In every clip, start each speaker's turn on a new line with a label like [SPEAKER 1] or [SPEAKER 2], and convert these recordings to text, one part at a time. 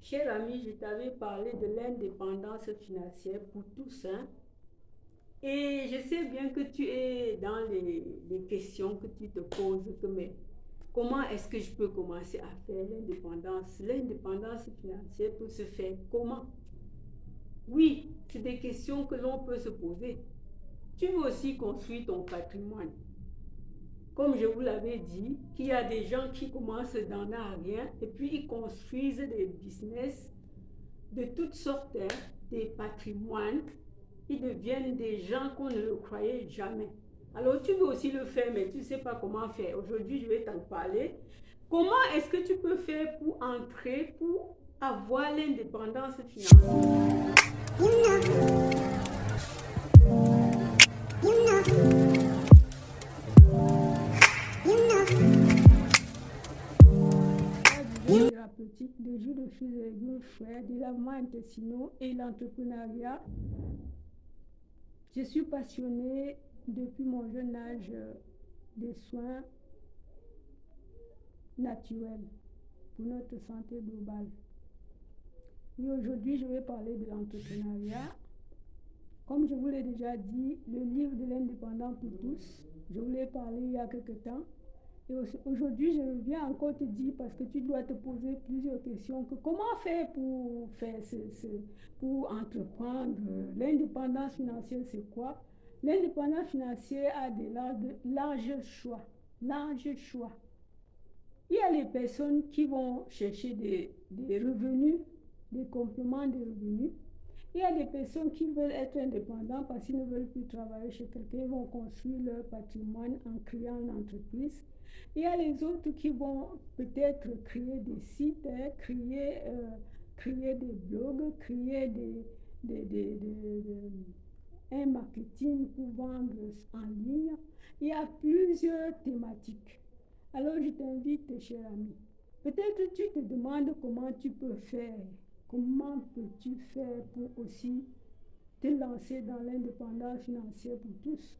[SPEAKER 1] Cher ami, je t'avais parlé de l'indépendance financière pour tous, hein. Et je sais bien que tu es dans les questions que tu te poses, mais comment est-ce que je peux commencer à faire l'indépendance? L'indépendance financière peut se faire comment? Oui, c'est des questions que l'on peut se poser. Tu veux aussi construire ton patrimoine. Comme je vous l'avais dit, qu'il y a des gens qui commencent d'en à rien et puis ils construisent des business de toutes sortes, hein, des patrimoines. Ils deviennent des gens qu'on ne le croyait jamais. Alors tu veux aussi le faire, mais tu ne sais pas comment faire. Aujourd'hui, je vais t'en parler. Comment est-ce que tu peux faire pour entrer, pour avoir l'indépendance financière? Thérapeutique, des jus de fruits et légumes frais, des lavements intestinaux et l'entrepreneuriat. Je suis passionnée depuis mon jeune âge des soins naturels pour notre santé globale. Oui, aujourd'hui, je vais parler de l'entrepreneuriat. Comme je vous l'ai déjà dit, le livre de l'indépendant pour tous, je vous l'ai parlé il y a quelque temps. Et aujourd'hui, je viens encore te dire, parce que tu dois te poser plusieurs questions, que comment faire pour pour entreprendre. L'indépendance financière, c'est quoi? L'indépendance financière a de larges choix. Larges choix. Il y a les personnes qui vont chercher des revenus, des compléments de revenus. Il y a des personnes qui veulent être indépendants parce qu'ils ne veulent plus travailler chez quelqu'un. Ils vont construire leur patrimoine en créant une entreprise. Il y a les autres qui vont peut-être créer des sites, hein, créer des blogs, créer un marketing pour vendre en ligne. Il y a plusieurs thématiques. Alors je t'invite, cher ami, peut-être tu te demandes comment tu peux faire, comment peux-tu faire pour aussi te lancer dans l'indépendance financière pour tous,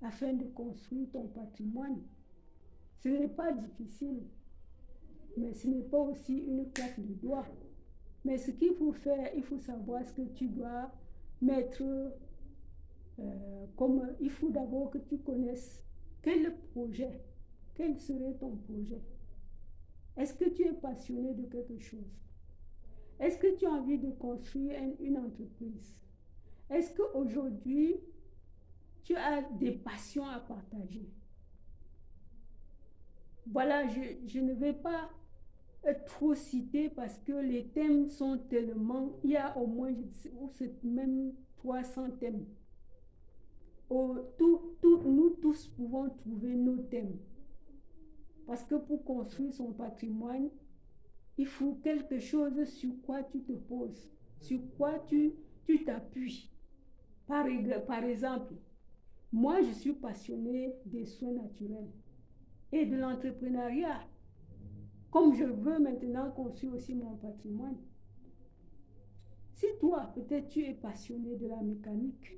[SPEAKER 1] afin de construire ton patrimoine. Ce n'est pas difficile, mais ce n'est pas aussi une claque de doigts. Mais ce qu'il faut faire, il faut savoir ce que tu dois mettre comme il faut d'abord que tu connaisses quel projet, quel serait ton projet. Est-ce que tu es passionné de quelque chose? Est-ce que tu as envie de construire une entreprise? Est-ce qu'aujourd'hui, tu as des passions à partager? Voilà, je ne vais pas trop citer parce que les thèmes sont tellement... Il y a au moins, même 300 thèmes. Nous tous pouvons trouver nos thèmes. Parce que pour construire son patrimoine, il faut quelque chose sur quoi tu te poses, sur quoi tu t'appuies. Par exemple, moi, je suis passionnée des soins naturels et de l'entrepreneuriat. Comme je veux maintenant construire aussi mon patrimoine. Si toi, peut-être tu es passionné de la mécanique,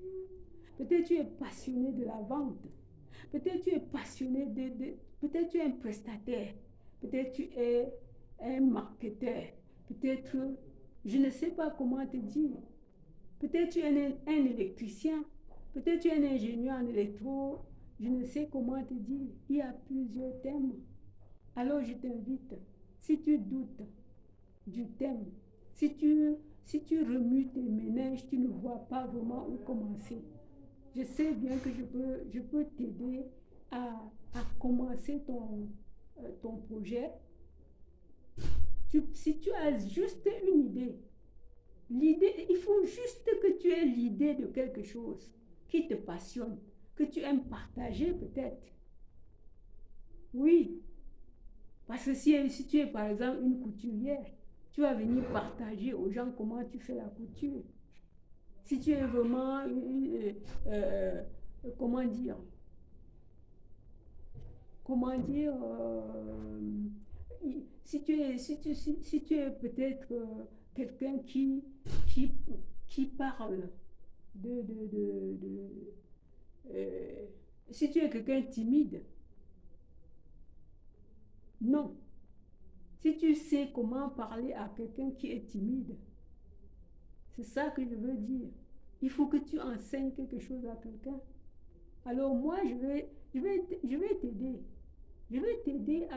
[SPEAKER 1] peut-être tu es passionné de la vente, peut-être tu es passionné peut-être tu es un prestataire, peut-être tu es un marketeur, peut-être, je ne sais pas comment te dire, peut-être tu es un électricien, peut-être tu es un ingénieur en électro, je ne sais comment te dire, il y a plusieurs thèmes. Alors je t'invite, si tu doutes du thème, si tu remues tes méninges, tu ne vois pas vraiment où commencer. Je sais bien que je peux t'aider à commencer ton projet. Si tu as juste une idée, il faut juste que tu aies l'idée de quelque chose qui te passionne, que tu aimes partager peut-être. Oui, parce que si tu es par exemple une couturière, tu vas venir partager aux gens comment tu fais la couture. Si tu es vraiment, comment dire, si tu es peut-être quelqu'un qui, qui parle de euh, si tu es quelqu'un timide, non. si tu sais comment parler à quelqu'un qui est timide, c'est ça que je veux dire. Il faut que tu enseignes quelque chose à quelqu'un. Alors moi, je vais t'aider. Je vais t'aider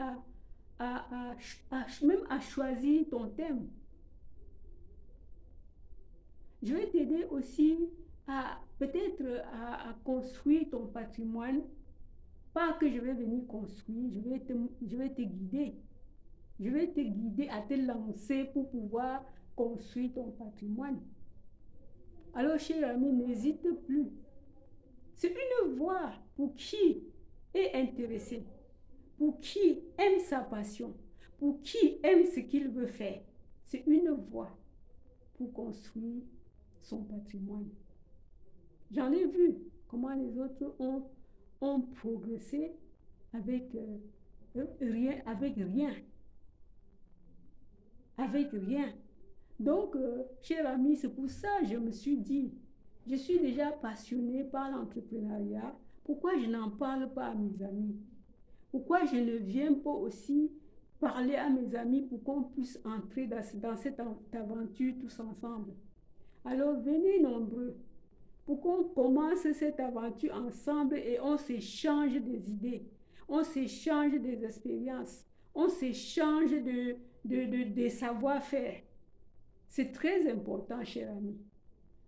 [SPEAKER 1] même à choisir ton thème. Je vais t'aider aussi à peut-être à construire ton patrimoine. Pas que je vais venir construire, je vais te guider. Je vais te guider à te lancer pour pouvoir construire ton patrimoine. Alors, cher ami, n'hésite plus. C'est une voie pour qui est intéressé, pour qui aime sa passion, pour qui aime ce qu'il veut faire. C'est une voie pour construire son patrimoine. J'en ai vu comment les autres ont progressé avec rien, avec rien. Avec rien. Donc, cher ami, c'est pour ça que je me suis dit, je suis déjà passionnée par l'entrepreneuriat. Pourquoi je n'en parle pas à mes amis? Pourquoi je ne viens pas aussi parler à mes amis pour qu'on puisse entrer dans cette aventure tous ensemble? Alors, venez nombreux pour qu'on commence cette aventure ensemble et on s'échange des idées, on s'échange des expériences, on s'échange des savoir-faire. C'est très important, cher ami.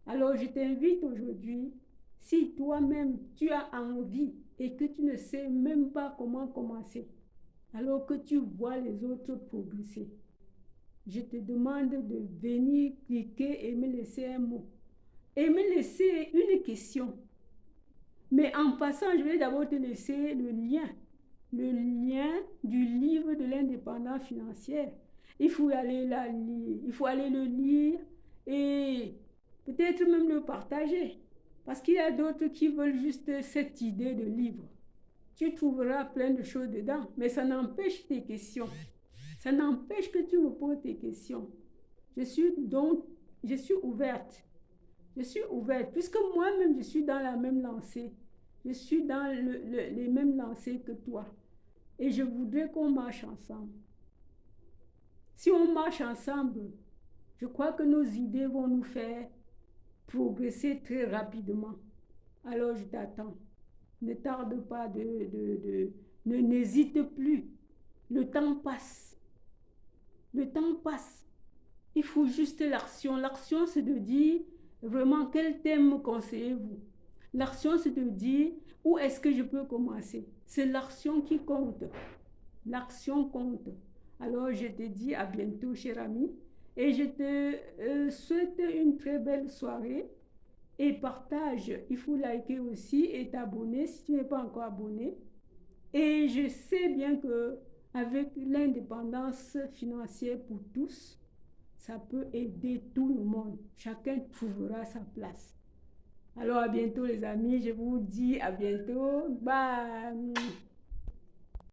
[SPEAKER 1] Alors, je t'invite aujourd'hui, si toi-même tu as envie et que tu ne sais même pas comment commencer, alors que tu vois les autres progresser, je te demande de venir cliquer et me laisser un mot. Et me laisser une question. Mais en passant, je vais d'abord te laisser le lien du livre de l'indépendance financière. Il faut aller la lire, il faut aller le lire et peut-être même le partager. Parce qu'il y a d'autres qui veulent juste cette idée de livre. Tu trouveras plein de choses dedans, mais ça n'empêche tes questions. Ça n'empêche que tu me poses tes questions. Je suis ouverte. Je suis ouverte, puisque moi-même, je suis dans la même lancée. Je suis dans les mêmes lancées que toi. Et je voudrais qu'on marche ensemble. Si on marche ensemble, je crois que nos idées vont nous faire progresser très rapidement. Alors, je t'attends. Ne tarde pas, n'hésite plus. Le temps passe. Le temps passe. Il faut juste l'action. L'action, c'est de dire vraiment quel thème me conseillez-vous. L'action, c'est de dire où est-ce que je peux commencer. C'est l'action qui compte. L'action compte. Alors, je te dis à bientôt, cher ami. Et je te souhaite une très belle soirée. Et partage. Il faut liker aussi et t'abonner si tu n'es pas encore abonné. Et je sais bien que avec l'indépendance financière pour tous, ça peut aider tout le monde. Chacun trouvera sa place. Alors à bientôt les amis, je vous dis à bientôt. Bye.